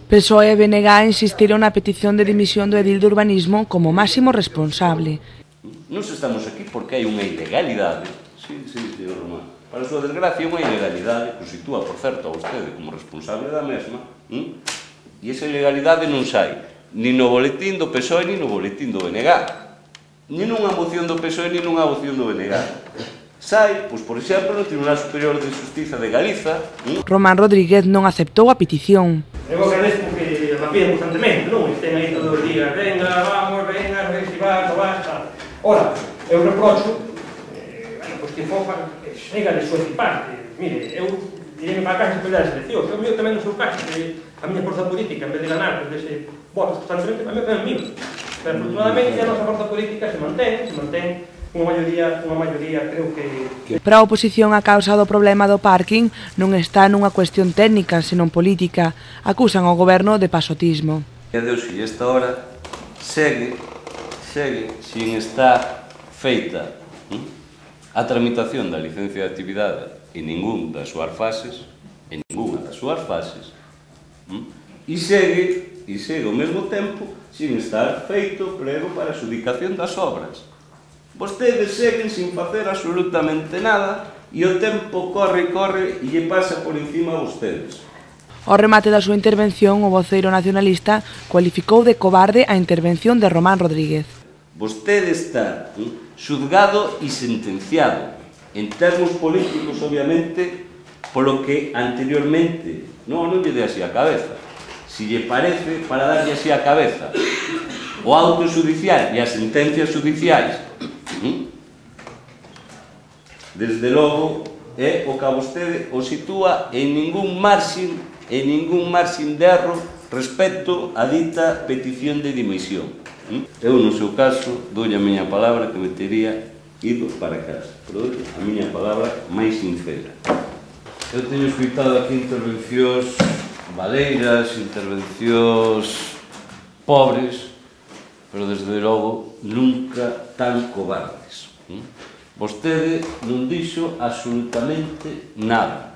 PSOE e BNG insistiron na petición de dimisión do edil de urbanismo como máximo responsable. Nos estamos aquí porque hai unha ilegalidade, señor Román, para a súa desgracia, unha ilegalidade que o sitúa, por certo, a vostede como responsable da mesma, e esa ilegalidade non sai nin no boletín do PSOE nin no boletín do BNG, nin nunha moción do PSOE nin nunha moción do BNG. Sai, pois, por exemplo, no Tribunal Superior de Xustiza de Galiza. Román Rodríguez non aceptou a petición. Eu agradezco que la piden constantemente, non? Estén aí todos os días, venga, vamos, venga, a ver si vas, no vas, tal. Ora, eu reprocho, pois que fofa, chega de súa parte. Mire, eu direi para casa se perder as eleccións. Eu mío tamén no seu caso, que a miña forza política, en vez de ganar, pues, dese votos constantemente, a mí tamén mío. Pero, afortunadamente, a nosa forza política se mantén unha maioría, creo que... Para a oposición, a causa do problema do parking non está nunha cuestión técnica, senón política. Acusan ao goberno de pasotismo. E a Deus, e esta hora segue sin estar feita a tramitación da licencia de actividade en ninguna das súas fases, e segue ao mesmo tempo sin estar feito o prego para a adxudicación das obras. Vostedes seguen sin facer absolutamente nada e o tempo corre e lle pasa por encima a vostedes. Ao remate da súa intervención, o voceiro nacionalista cualificou de cobarde a intervención de Román Rodríguez. Vostede está xuzgado e sentenciado, en termos políticos, obviamente, polo que anteriormente, non lle dé así a cabeza, si lle parece para darlle así a cabeza, o auto judicial e as sentencias judiciais, desde logo, é o que a vostede o sitúa en ningún marxen de erro respecto a dita petición de dimisión. Eu, no seu caso, doulle a miña palabra que me tería ido para casa, pero a miña palabra máis sincera. Eu teño escuitado aquí intervencións valeiras, intervencións pobres, pero desde logo nunca tan cobardes. Vostede non dixo absolutamente nada.